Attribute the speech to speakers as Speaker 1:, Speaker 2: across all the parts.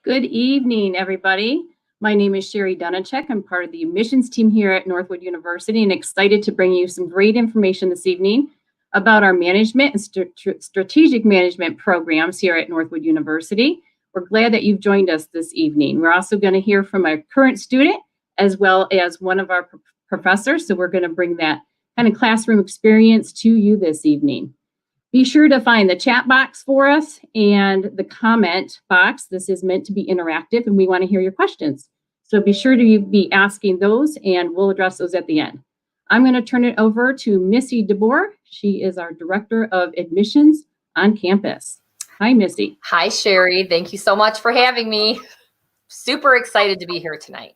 Speaker 1: Good evening, everybody. My name is Sherry Dunachek. I'm part of the admissions team here at Northwood University and excited to bring you some great information this evening about our management and strategic management programs here at Northwood University. We're glad that you've joined us this evening. We're also going to hear from a current student as well as one of our professors. So we're going to bring that kind of classroom experience to you this evening. Be sure to find the chat box for us and the comment box. This is meant to be interactive and we want to hear your questions. So be sure to be asking those and we'll address those at the end. I'm going to turn it over to Missy DeBoer. She is our Director of Admissions on campus. Hi, Missy.
Speaker 2: Hi, Sherry. Thank you so much for having me. Super excited to be here tonight.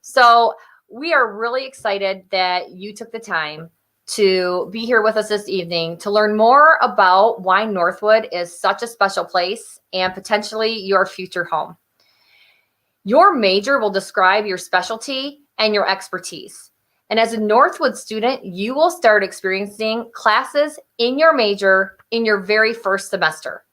Speaker 2: So we are really excited that you took the time to be here with us this evening to learn more about why Northwood is such a special place and potentially your future home. Your major will describe your specialty and your expertise. And as a Northwood student, you will start experiencing classes in your major in your very first semester.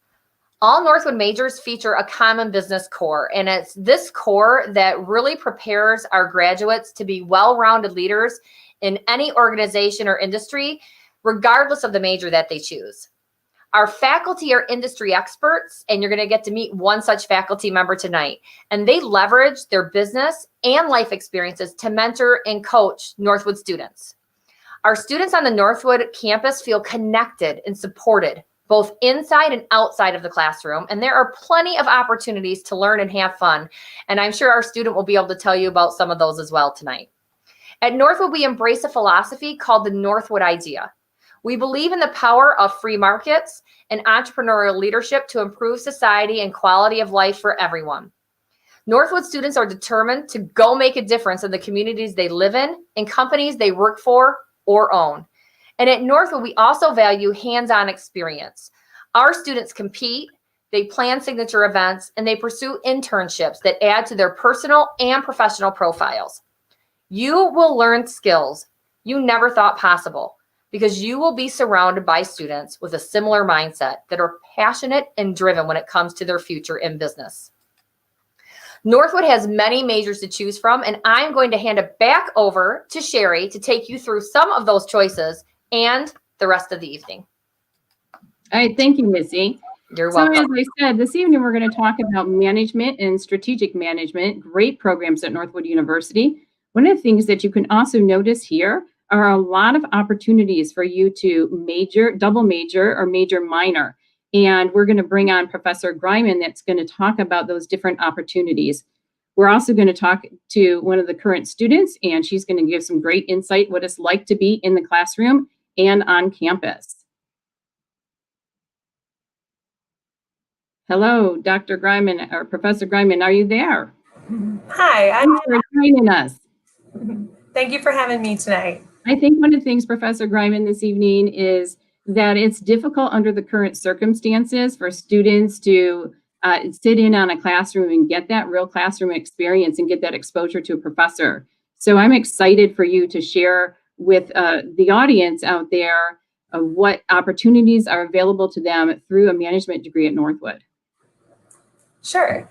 Speaker 2: All Northwood majors feature a common business core, and it's this core that really prepares our graduates to be well-rounded leaders in any organization or industry, regardless of the major that they choose. Our faculty are industry experts, and you're going to get to meet one such faculty member tonight. And they leverage their business and life experiences to mentor and coach Northwood students. Our students on the Northwood campus feel connected and supported, both inside and outside of the classroom. And there are plenty of opportunities to learn and have fun. And I'm sure our student will be able to tell you about some of those as well tonight. At Northwood, we embrace a philosophy called the Northwood idea. We believe in the power of free markets and entrepreneurial leadership to improve society and quality of life for everyone. Northwood students are determined to go make a difference in the communities they live in and companies they work for or own. And at Northwood, we also value hands-on experience. Our students compete, they plan signature events, and they pursue internships that add to their personal and professional profiles. You will learn skills you never thought possible because you will be surrounded by students with a similar mindset that are passionate and driven when it comes to their future in business. Northwood has many majors to choose from, and I'm going to hand it back over to Sherry to take you through some of those choices and the rest of the evening.
Speaker 1: All right, thank you, Missy.
Speaker 2: You're welcome.
Speaker 1: So as I said, this evening we're going to talk about management and strategic management, great programs at Northwood University. One of the things that you can also notice here are a lot of opportunities for you to major, double major, or major minor. And we're going to bring on Professor Greiman that's going to talk about those different opportunities. We're also going to talk to one of the current students, and she's going to give some great insight what it's like to be in the classroom and on campus. Hello, Dr. Greiman, or Professor Greiman, are you there?
Speaker 3: Hi.
Speaker 1: Thanks for joining us.
Speaker 3: Thank you for having me tonight.
Speaker 1: I think one of the things, Professor Greiman, this evening is that it's difficult under the current circumstances for students to sit in on a classroom and get that real classroom experience and get that exposure to a professor. So I'm excited for you to share with the audience out there what opportunities are available to them through a management degree at Northwood.
Speaker 3: Sure.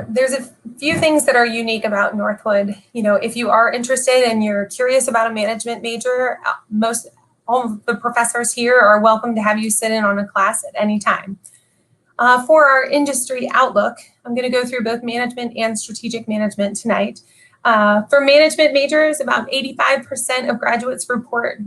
Speaker 3: There's a few things that are unique about Northwood. You know, if you are interested and you're curious about a management major, all of the professors here are welcome to have you sit in on a class at any time. For our industry outlook, I'm going to go through both management and strategic management tonight. For management majors, about 85% of graduates report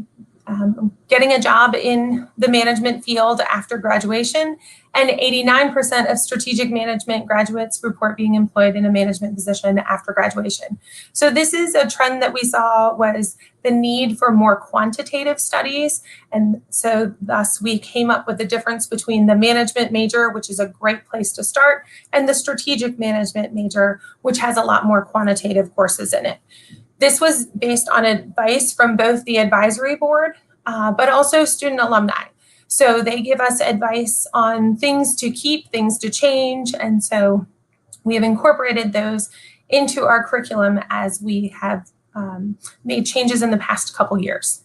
Speaker 3: getting a job in the management field after graduation, and 89% of strategic management graduates report being employed in a management position after graduation. So this is a trend that we saw was the need for more quantitative studies. And so thus we came up with the difference between the management major, which is a great place to start, and the strategic management major, which has a lot more quantitative courses in it. This was based on advice from both the advisory board, but also student alumni. So they give us advice on things to keep, things to change. And so we have incorporated those into our curriculum as we have made changes in the past couple years.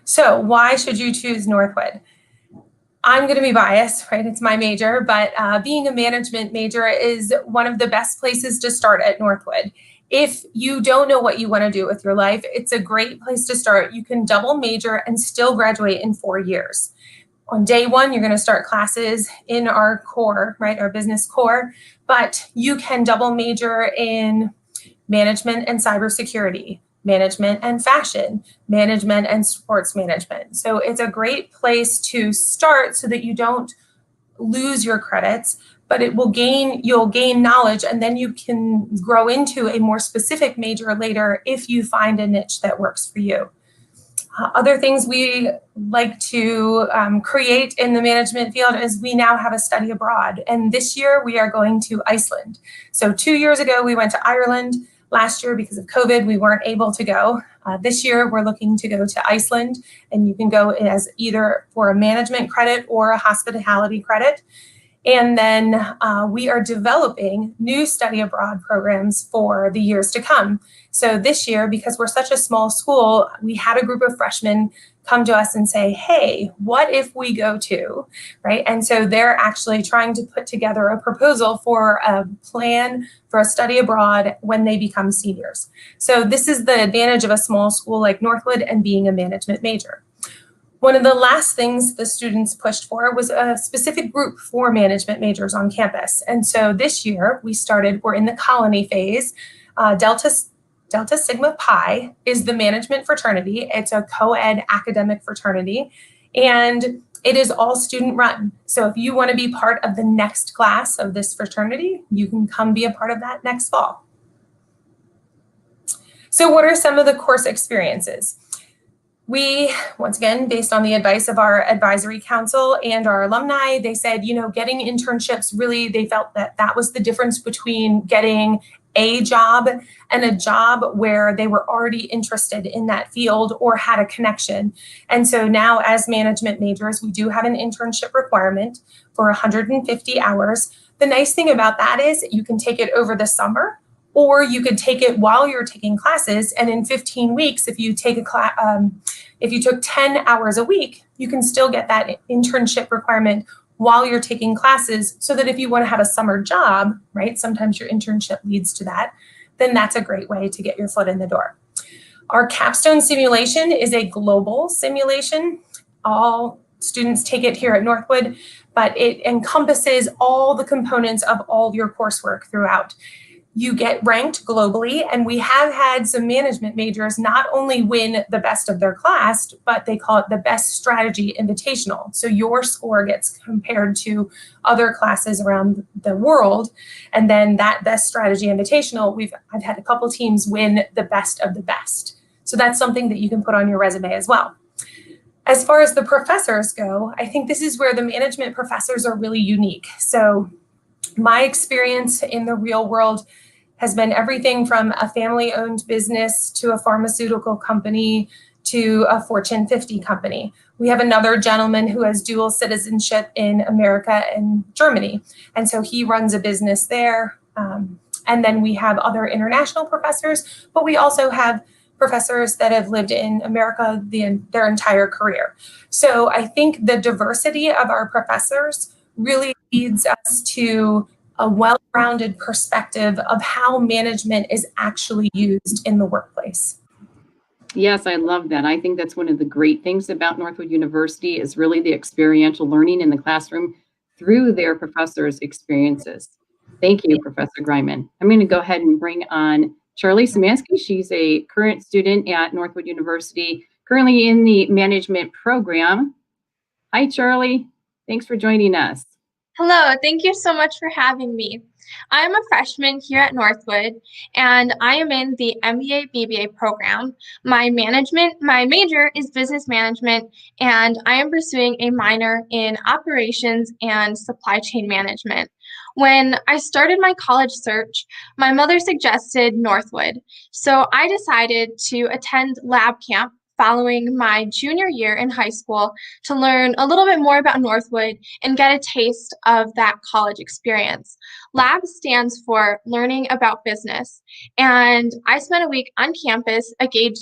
Speaker 3: So why should you choose Northwood? I'm going to be biased, right? It's my major, but being a management major is one of the best places to start at Northwood. If you don't know what you want to do with your life, it's a great place to start. You can double major and still graduate in 4 years. On day one, you're going to start classes in our core, right? Our business core, but you can double major in management and cybersecurity, management and fashion, management and sports management. So it's a great place to start so that you don't lose your credits, but you'll gain knowledge, and then you can grow into a more specific major later if you find a niche that works for you. Other things we like to create in the management field is we now have a study abroad. And this year we are going to Iceland. So 2 years ago, we went to Ireland. Last year, because of COVID, we weren't able to go. This year, we're looking to go to Iceland, and you can go as either for a management credit or a hospitality credit. And then we are developing new study abroad programs for the years to come. So this year, because we're such a small school, we had a group of freshmen come to us and say, hey, what if we go to, right? And so they're actually trying to put together a proposal for a plan for a study abroad when they become seniors. So this is the advantage of a small school like Northwood and being a management major. One of the last things the students pushed for was a specific group for management majors on campus. And so this year we're in the colony phase. Delta Sigma Pi is the management fraternity. It's a co-ed academic fraternity, and it is all student run. So if you want to be part of the next class of this fraternity, you can come be a part of that next fall. So what are some of the course experiences? We, once again, based on the advice of our advisory council and our alumni, they said, getting internships, really, they felt that that was the difference between getting a job and a job where they were already interested in that field or had a connection. And so now as management majors, we do have an internship requirement for 150 hours. The nice thing about that is you can take it over the summer, or you could take it while you're taking classes. And in 15 weeks, if you take if you took 10 hours a week, you can still get that internship requirement while you're taking classes, so that if you want to have a summer job, right, sometimes your internship leads to that, then that's a great way to get your foot in the door. Our capstone simulation is a global simulation. All students take it here at Northwood, but it encompasses all the components of all your coursework throughout. You get ranked globally, and we have had some management majors not only win the best of their class, but they call it the best strategy invitational. So your score gets compared to other classes around the world, and then that best strategy invitational, I've had a couple teams win the best of the best. So that's something that you can put on your resume as well. As far as the professors go, I think this is where the management professors are really unique. So my experience in the real world has been everything from a family-owned business to a pharmaceutical company to a Fortune 50 company. We have another gentleman who has dual citizenship in America and Germany, and so he runs a business there. And then we have other international professors, but we also have professors that have lived in America their entire career. So I think the diversity of our professors really leads us to a well-rounded perspective of how management is actually used in the workplace.
Speaker 1: Yes, I love that. I think that's one of the great things about Northwood University is really the experiential learning in the classroom through their professors' experiences. Thank you, Professor Greiman. I'm going to go ahead and bring on Charlie Szymanski. She's a current student at Northwood University, currently in the management program. Hi, Charlie. Thanks for joining us.
Speaker 4: Hello, thank you so much for having me. I'm a freshman here at Northwood, and I am in the MBA BBA program. My major is business management, and I am pursuing a minor in operations and supply chain management. When I started my college search, my mother suggested Northwood, so I decided to attend lab camp following my junior year in high school to learn a little bit more about Northwood and get a taste of that college experience. LAB stands for Learning About Business, and I spent a week on campus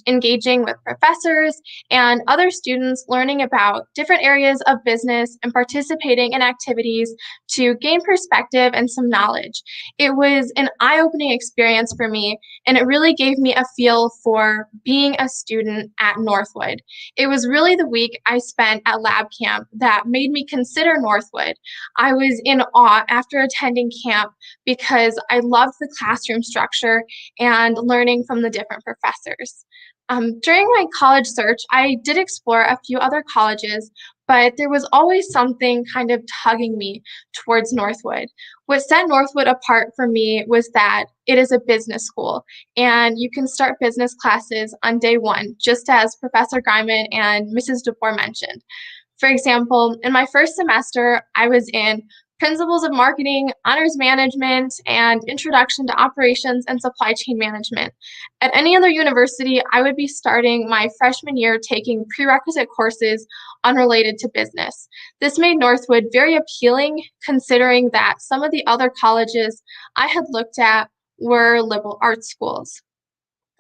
Speaker 4: engaging with professors and other students, learning about different areas of business and participating in activities to gain perspective and some knowledge. It was an eye-opening experience for me, and it really gave me a feel for being a student at Northwood. It was really the week I spent at Lab Camp that made me consider Northwood. I was in awe after attending camp because I loved the classroom structure and learning from the different professors. During my college search, I did explore a few other colleges, but there was always something kind of tugging me towards Northwood. What set Northwood apart for me was that it is a business school, and you can start business classes on day one, just as Professor Greiman and Mrs. DeBoer mentioned. For example, in my first semester, I was in Principles of Marketing, Honors Management, and Introduction to Operations and Supply Chain Management. At any other university, I would be starting my freshman year taking prerequisite courses unrelated to business. This made Northwood very appealing, considering that some of the other colleges I had looked at were liberal arts schools.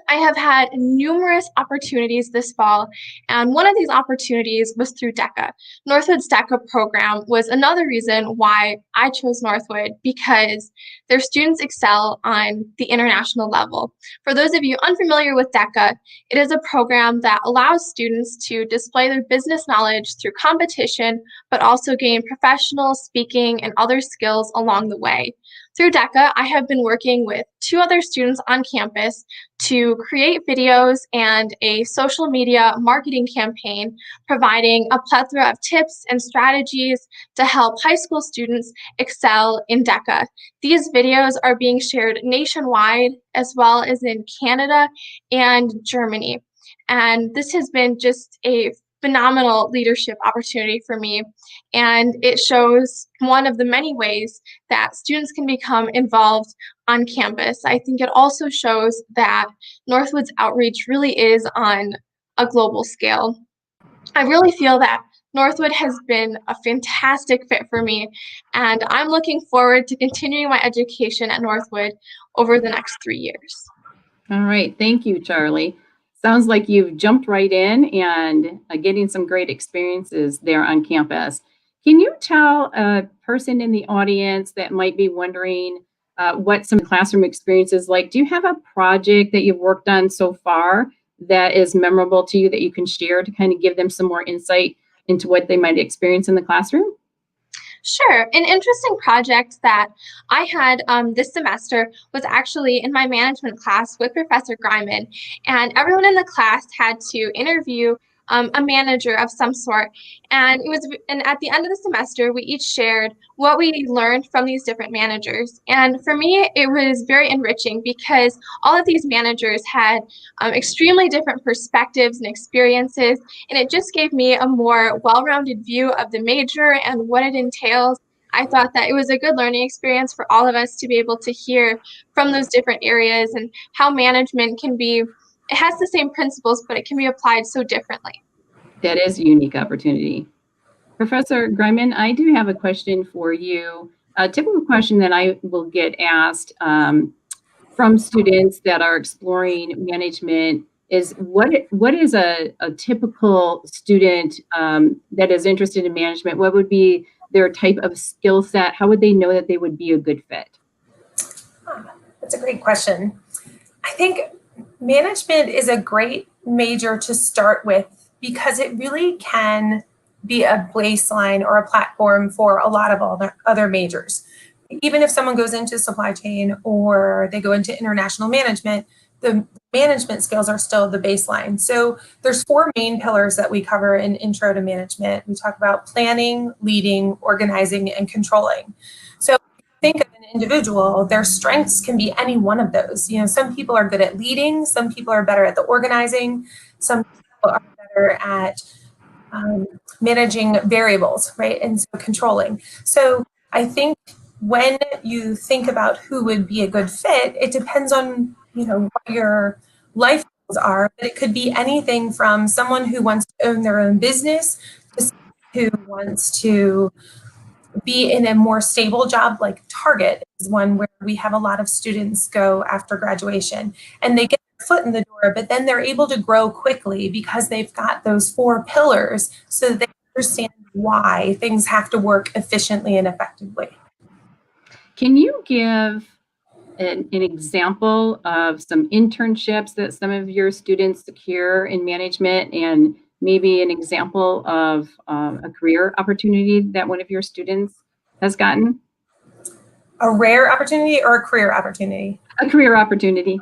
Speaker 4: I have had numerous opportunities this fall, and one of these opportunities was through DECA. Northwood's DECA program was another reason why I chose Northwood, because their students excel on the international level. For those of you unfamiliar with DECA, it is a program that allows students to display their business knowledge through competition, but also gain professional speaking and other skills along the way. Through DECA, I have been working with 2 other students on campus to create videos and a social media marketing campaign, providing a plethora of tips and strategies to help high school students excel in DECA. These videos are being shared nationwide, as well as in Canada and Germany. And this has been just a phenomenal leadership opportunity for me, and it shows one of the many ways that students can become involved on campus. I think it also shows that Northwood's outreach really is on a global scale. I really feel that Northwood has been a fantastic fit for me, and I'm looking forward to continuing my education at Northwood over the next 3 years.
Speaker 1: All right. Thank you, Charlie. Sounds like you've jumped right in and getting some great experiences there on campus. Can you tell a person in the audience that might be wondering what some classroom experience is like? Do you have a project that you've worked on so far that is memorable to you that you can share to kind of give them some more insight into what they might experience in the classroom?
Speaker 4: Sure. An interesting project that I had this semester was actually in my management class with Professor Greiman, and everyone in the class had to interview a manager of some sort. And at the end of the semester, we each shared what we learned from these different managers. And for me, it was very enriching because all of these managers had extremely different perspectives and experiences, and it just gave me a more well-rounded view of the major and what it entails. I thought that it was a good learning experience for all of us to be able to hear from those different areas and how management can be. It has the same principles, but it can be applied so differently.
Speaker 1: That is a unique opportunity. Professor Greiman, I do have a question for you. A typical question that I will get asked from students that are exploring management is what is a typical student that is interested in management? What would be their type of skill set? How would they know that they would be a good fit?
Speaker 3: That's a great question. I think management is a great major to start with because it really can be a baseline or a platform for a lot of all the other majors. Even if someone goes into supply chain or they go into international management, the management skills are still the baseline. So there's 4 main pillars that we cover in Intro to Management. We talk about planning, leading, organizing, and controlling. So think of an individual, their strengths can be any one of those. You know, some people are good at leading, some people are better at the organizing, some people are better at managing variables, right? And so controlling. So I think when you think about who would be a good fit, it depends on, what your life are, but it could be anything from someone who wants to own their own business to someone who wants to be in a more stable job. Like Target is one where we have a lot of students go after graduation and they get their foot in the door, but then they're able to grow quickly because they've got those 4 pillars so that they understand why things have to work efficiently and effectively.
Speaker 1: Can you give an example of some internships that some of your students secure in management, and maybe an example of a career opportunity that one of your students has gotten?
Speaker 3: A rare opportunity or a career opportunity?
Speaker 1: A career opportunity.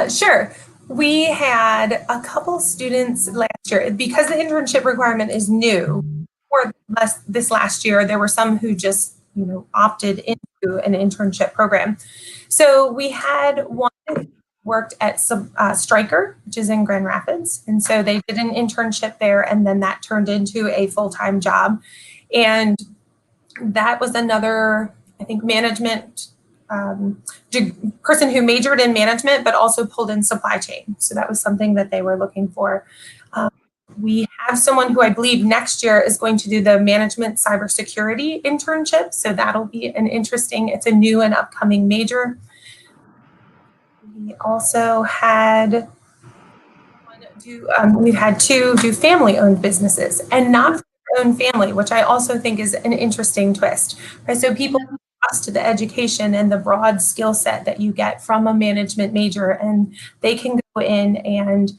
Speaker 3: Sure. We had a couple students last year, because the internship requirement is new, or this last year, there were some who just opted into an internship program. So we had one who worked at Stryker, which is in Grand Rapids. And so they did an internship there, and then that turned into a full-time job. And that was another, I think, management person who majored in management, but also pulled in supply chain. So that was something that they were looking for. We have someone who I believe next year is going to do the management cybersecurity internship. So that'll be it's a new and upcoming major. We also had we've had 2 do family-owned businesses, and not for their own family, which I also think is an interesting twist. Right? So people trust the education and the broad skill set that you get from a management major, and they can go in and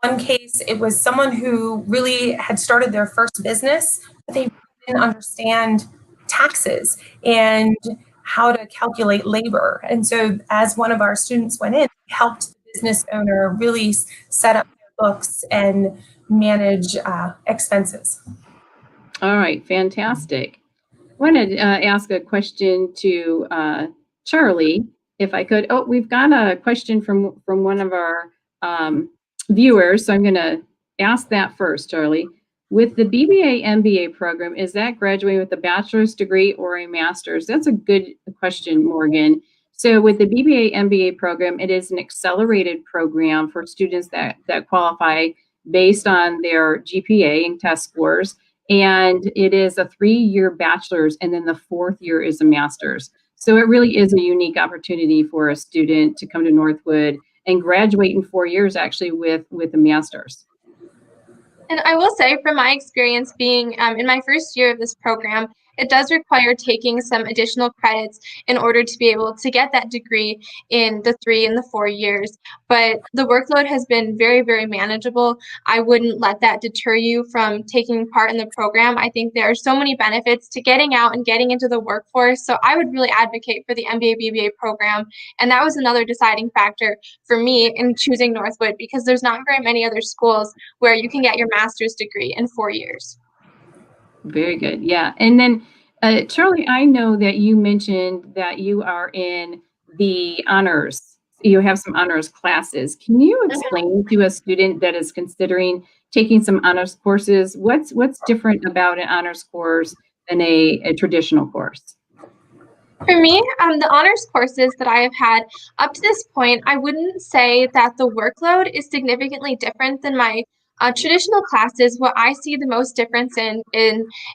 Speaker 3: one case, it was someone who really had started their first business, but they didn't understand taxes and how to calculate labor. And so as one of our students went in, helped the business owner really set up their books and manage expenses.
Speaker 1: All right, fantastic. I want to ask a question to Charlie, if I could. Oh, we've got a question from one of our viewers, so I'm going to ask that first, Charlie. With the BBA MBA program, is that graduating with a bachelor's degree or a master's? That's a good question, Morgan. So with the BBA MBA program, it is an accelerated program for students that qualify based on their GPA and test scores. And it is a 3-year bachelor's, and then the 4th year is a master's. So it really is a unique opportunity for a student to come to Northwood and graduate in 4 years, actually, with a master's.
Speaker 4: And I will say, from my experience being in my first year of this program, it does require taking some additional credits in order to be able to get that degree in the 3 and the 4 years. But the workload has been very, very manageable. I wouldn't let that deter you from taking part in the program. I think there are so many benefits to getting out and getting into the workforce. So I would really advocate for the MBA BBA program. And that was another deciding factor for me in choosing Northwood, because there's not very many other schools where you can get your master's degree in 4 years.
Speaker 1: Very good. Yeah. And then, Charlie, I know that you mentioned that you are in the honors. You have some honors classes. Can you explain to a student that is considering taking some honors courses, what's different about an honors course than a traditional course?
Speaker 4: For me, the honors courses that I have had up to this point, I wouldn't say that the workload is significantly different than my traditional classes. What I see the most difference in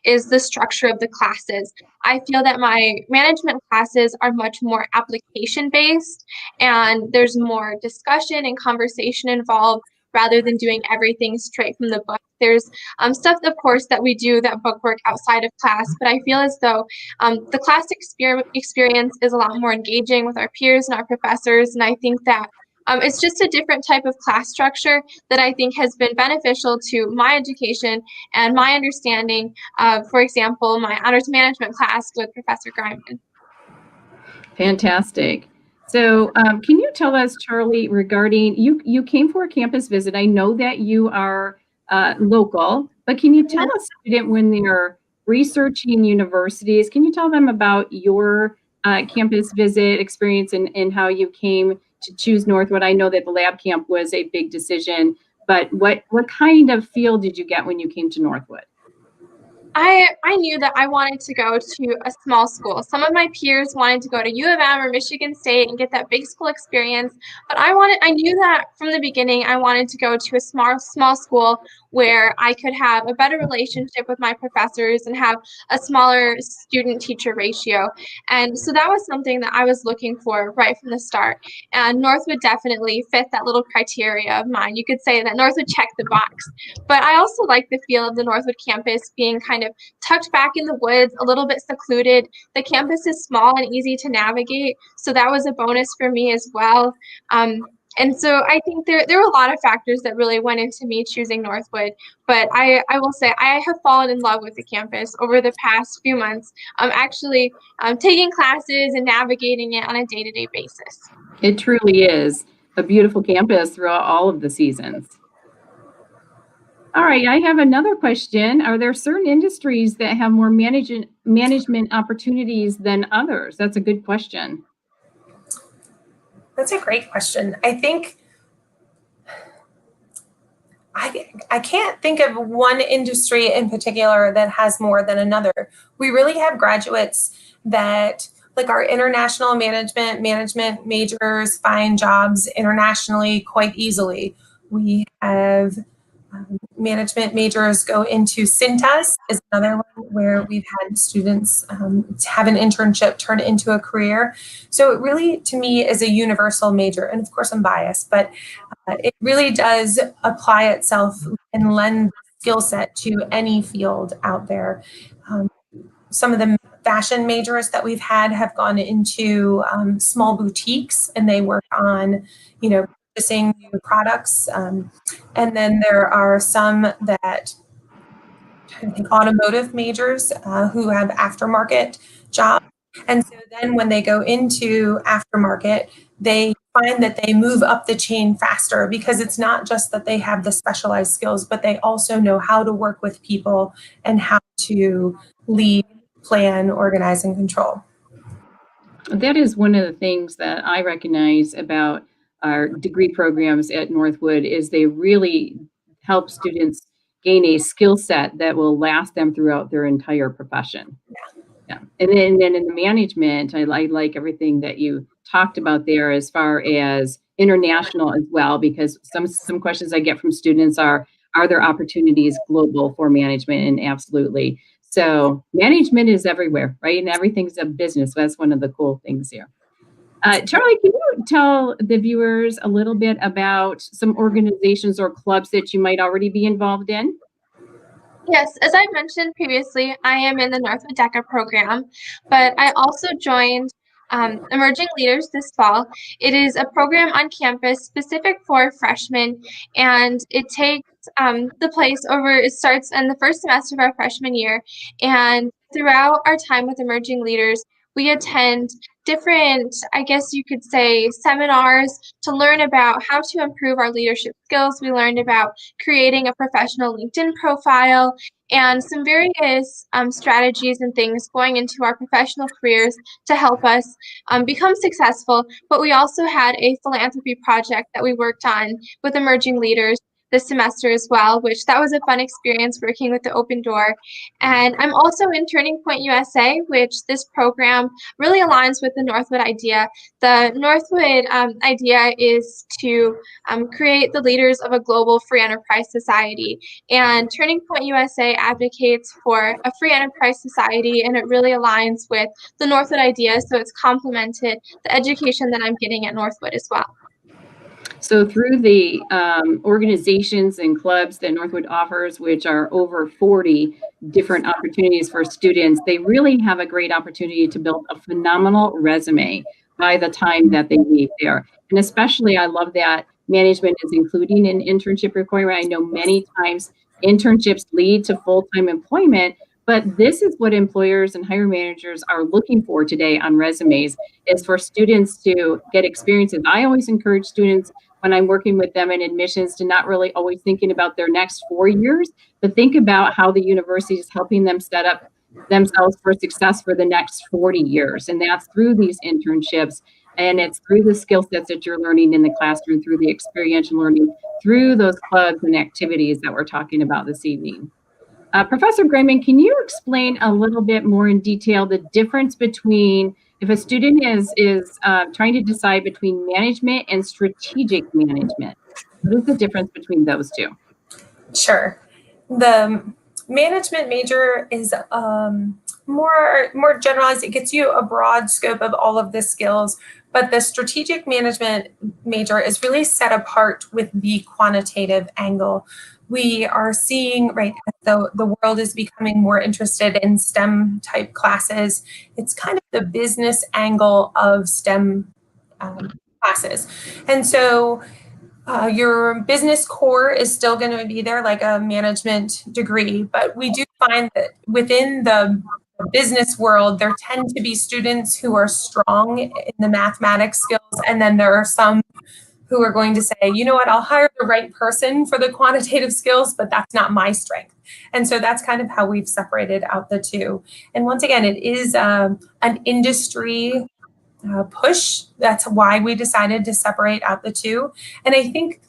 Speaker 4: is the structure of the classes. I feel that my management classes are much more application based, and there's more discussion and conversation involved rather than doing everything straight from the book. There's stuff, of course, that we do that bookwork outside of class, but I feel as though the class experience is a lot more engaging with our peers and our professors, and I think that it's just a different type of class structure that I think has been beneficial to my education and my understanding of, for example, my honors management class with Professor Greiman.
Speaker 1: Fantastic. So can you tell us, Charlie, regarding, you came for a campus visit. I know that you are local, but can you tell a student when they're researching universities, can you tell them about your campus visit experience and how you came to choose Northwood? I know that the lab camp was a big decision, but what kind of feel did you get when you came to Northwood?
Speaker 4: I knew that I wanted to go to a small school. Some of my peers wanted to go to U of M or Michigan State and get that big school experience, but I knew that from the beginning I wanted to go to a small school where I could have a better relationship with my professors and have a smaller student teacher ratio. And so that was something that I was looking for right from the start. And Northwood definitely fit that little criteria of mine. You could say that Northwood checked the box. But I also like the feel of the Northwood campus being kind of tucked back in the woods, a little bit secluded. The campus is small and easy to navigate, so that was a bonus for me as well. And so I think there were a lot of factors that really went into me choosing Northwood. But I will say I have fallen in love with the campus over the past few months. Actually taking classes and navigating it on a day-to-day basis.
Speaker 1: It truly is a beautiful campus throughout all of the seasons. All right, I have another question. Are there certain industries that have more management opportunities than others? That's a good question.
Speaker 3: That's a great question. I think I can't think of one industry in particular that has more than another. We really have graduates that, like our international management majors, find jobs internationally quite easily. We have management majors go into Cintas is another one where we've had students have an internship turn into a career. So it really, to me, is a universal major. And of course, I'm biased, but it really does apply itself and lend skill set to any field out there. Some of the fashion majors that we've had have gone into small boutiques, and they work on, purchasing new products. And then there are some that, I think, automotive majors who have aftermarket jobs. And so then when they go into aftermarket, they find that they move up the chain faster, because it's not just that they have the specialized skills, but they also know how to work with people and how to lead, plan, organize, and control.
Speaker 1: That is one of the things that I recognize about our degree programs at Northwood is they really help students gain a skill set that will last them throughout their entire profession. Yeah. And then in the management, I like everything that you talked about there as far as international as well, because some questions I get from students are there opportunities global for management? And absolutely. So management is everywhere, right? And everything's a business. So that's one of the cool things here. Charlie, can you tell the viewers a little bit about some organizations or clubs that you might already be involved in?
Speaker 4: Yes, as I mentioned previously, I am in the Northwood DECA program, but I also joined Emerging Leaders this fall. It is a program on campus specific for freshmen, and it takes it starts in the first semester of our freshman year, and throughout our time with Emerging Leaders, we attend different, I guess you could say, seminars to learn about how to improve our leadership skills. We learned about creating a professional LinkedIn profile and some various strategies and things going into our professional careers to help us become successful. But we also had a philanthropy project that we worked on with Emerging Leaders this semester as well, which that was a fun experience working with the Open Door. And I'm also in Turning Point USA, which this program really aligns with the Northwood idea. The Northwood idea is to create the leaders of a global free enterprise society. And Turning Point USA advocates for a free enterprise society, and it really aligns with the Northwood idea. So it's complemented the education that I'm getting at Northwood as well.
Speaker 1: So through the organizations and clubs that Northwood offers, which are over 40 different opportunities for students, they really have a great opportunity to build a phenomenal resume by the time that they leave there. And especially, I love that management is including an internship requirement. I know many times internships lead to full-time employment, but this is what employers and hiring managers are looking for today on resumes, is for students to get experiences. I always encourage students when I'm working with them in admissions to not really always thinking about their next 4 years, but think about how the university is helping them set up themselves for success for the next 40 years. And that's through these internships. And it's through the skill sets that you're learning in the classroom, through the experiential learning, through those clubs and activities that we're talking about this evening. Professor Grayman, can you explain a little bit more in detail the difference between if a student is trying to decide between management and strategic management? What is the difference between those two?
Speaker 3: Sure. The management major is more generalized. It gets you a broad scope of all of the skills, but the strategic management major is really set apart with the quantitative angle. We are seeing, right, the world is becoming more interested in STEM type classes. It's kind of the business angle of STEM classes. And so your business core is still going to be there, like a management degree, but we do find that within the business world, there tend to be students who are strong in the mathematics skills, and then there are some who are going to say, you know what, I'll hire the right person for the quantitative skills, but that's not my strength. And so that's kind of how we've separated out the two. And once again, it is an industry push. That's why we decided to separate out the two. And I think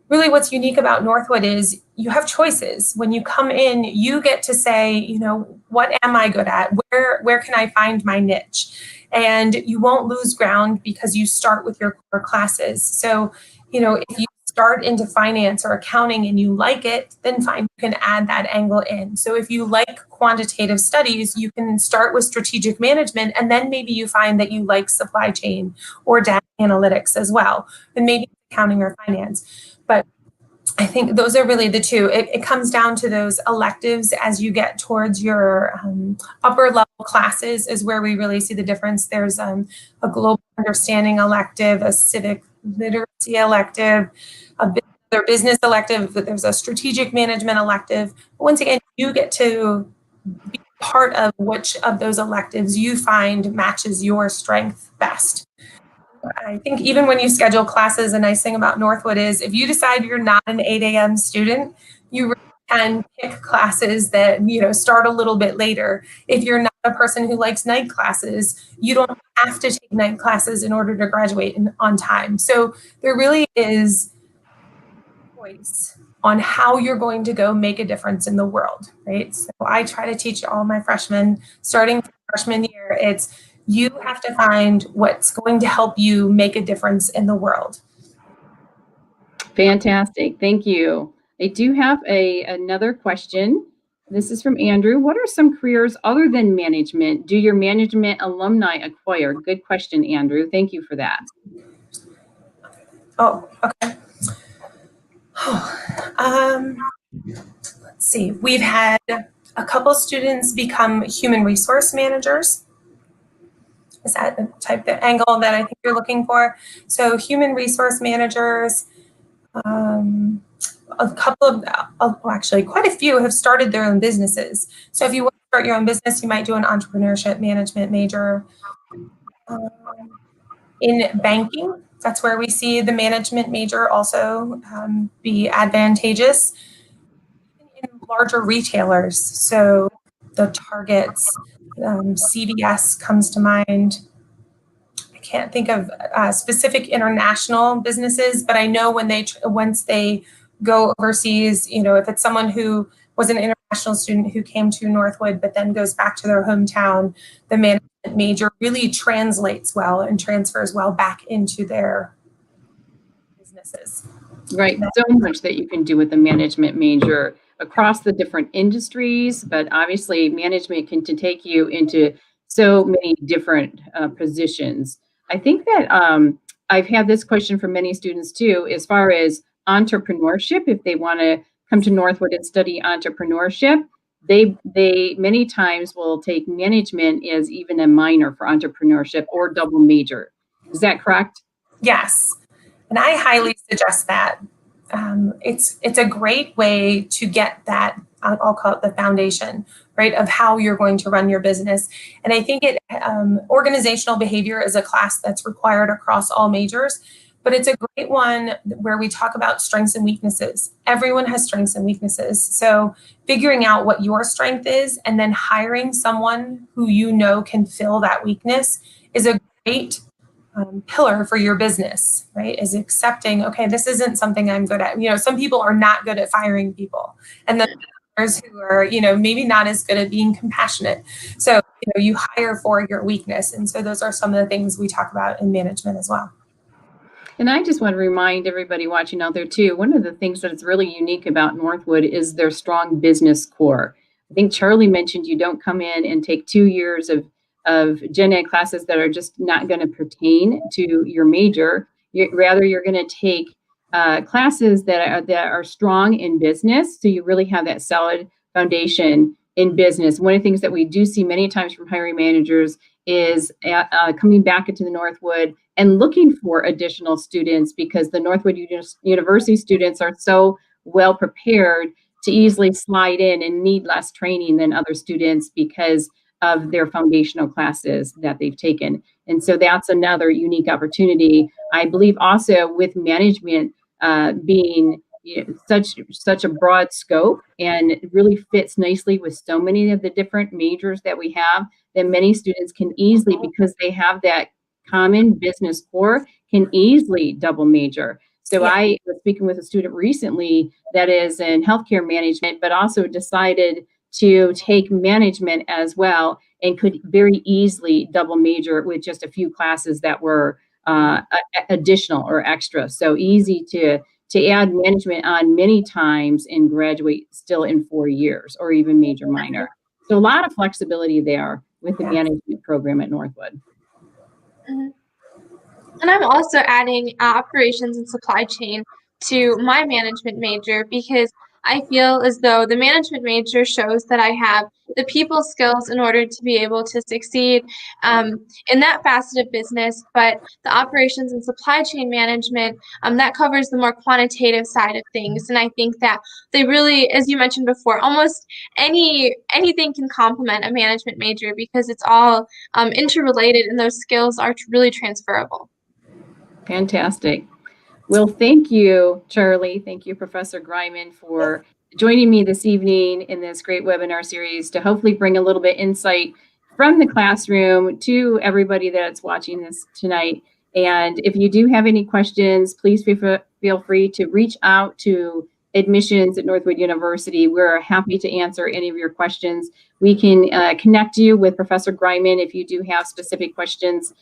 Speaker 3: really what's unique about Northwood is you have choices. When you come in, you get to say, you know, what am I good at? Where can I find my niche? And you won't lose ground because you start with your core classes. So, you know, if you start into finance or accounting and you like it, then fine, you can add that angle in. So if you like quantitative studies, you can start with strategic management, and then maybe you find that you like supply chain or data analytics as well, and maybe accounting or finance. But I think those are really the two. It comes down to those electives as you get towards your upper level classes is where we really see the difference. There's a global understanding elective, a civic literacy elective, their business elective, there's a strategic management elective. Once again, you get to be part of which of those electives you find matches your strength best. I think even when you schedule classes, a nice thing about Northwood is if you decide you're not an 8 a.m. student, you really can pick classes that, you know, start a little bit later. If you're not a person who likes night classes, you don't have to take night classes in order to graduate on time. So there really is choice on how you're going to go make a difference in the world, right? So I try to teach all my freshmen, starting from freshman year, it's you have to find what's going to help you make a difference in the world.
Speaker 1: Fantastic. Thank you. I do have another question. This is from Andrew. What are some careers other than management do your management alumni acquire? Good question, Andrew. Thank you for that.
Speaker 3: Oh, okay. Let's see. We've had a couple students become human resource managers. Is that the type of angle that I think you're looking for? So human resource managers, a couple of, actually quite a few have started their own businesses. So if you want to start your own business, you might do an entrepreneurship management major. In banking, that's where we see the management major also be advantageous. In larger retailers, so the Targets, CVS comes to mind. I can't think of specific international businesses, but I know when once they go overseas, you know, if it's someone who was an international student who came to Northwood but then goes back to their hometown, the management major really translates well and transfers well back into their businesses.
Speaker 1: Right. So much that you can do with the management major across the different industries, but obviously management can take you into so many different positions. I think that I've had this question from many students too, as far as entrepreneurship. If they want to come to Northwood and study entrepreneurship, they many times will take management as even a minor for entrepreneurship or double major. Is that correct?
Speaker 3: Yes, and I highly suggest that. It's a great way to get that, I'll call it the foundation, right, of how you're going to run your business. And I think organizational behavior is a class that's required across all majors, but it's a great one where we talk about strengths and weaknesses. Everyone has strengths and weaknesses. So figuring out what your strength is and then hiring someone who you know can fill that weakness is a great pillar for your business, right? Is accepting, okay, this isn't something I'm good at. You know, some people are not good at firing people, and then others who are, maybe not as good at being compassionate. So, you hire for your weakness. And so those are some of the things we talk about in management as well.
Speaker 1: And I just want to remind everybody watching out there too, one of the things that is really unique about Northwood is their strong business core. I think Charlie mentioned you don't come in and take 2 years of gen ed classes that are just not going to pertain to your major. Rather, you're going to take classes that are strong in business. So you really have that solid foundation in business. One of the things that we do see many times from hiring managers is coming back into the Northwood and looking for additional students, because the Northwood University students are so well prepared to easily slide in and need less training than other students because of their foundational classes that they've taken. And so that's another unique opportunity. I believe also with management being such a broad scope, and it really fits nicely with so many of the different majors that we have, that many students can easily, because they have that common business core, can easily double major. So
Speaker 3: Yeah.
Speaker 1: I was speaking with a student recently that is in healthcare management, but also decided to take management as well, and could very easily double major with just a few classes that were additional or extra. So easy to add management on many times and graduate still in 4 years, or even major minor. So a lot of flexibility there with the management program at Northwood.
Speaker 4: Mhm. And I'm also adding operations and supply chain to my management major because I feel as though the management major shows that I have the people skills in order to be able to succeed in that facet of business. But the operations and supply chain management, that covers the more quantitative side of things. And I think that they really, as you mentioned before, almost anything can complement a management major because it's all interrelated and those skills are really transferable.
Speaker 1: Fantastic. Well, thank you, Charlie. Thank you, Professor Greiman, for joining me this evening in this great webinar series to hopefully bring a little bit insight from the classroom to everybody that's watching this tonight. And if you do have any questions, please feel free to reach out to admissions at Northwood University. We're happy to answer any of your questions. We can connect you with Professor Greiman if you do have specific questions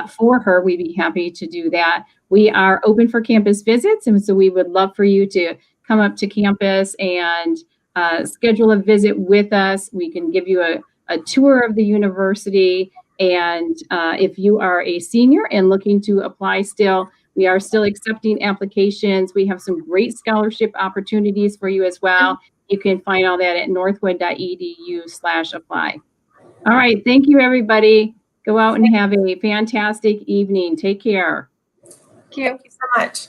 Speaker 1: for her. We'd be happy to do that. We are open for campus visits, and so we would love for you to come up to campus and schedule a visit with us. We can give you a tour of the university, and if you are a senior and looking to apply still, we are still accepting applications. We have some great scholarship opportunities for you as well. You can find all that at northwood.edu/apply. All right, thank you, everybody. Go out and have a fantastic evening. Take care.
Speaker 4: Thank you.
Speaker 3: Thank you so much.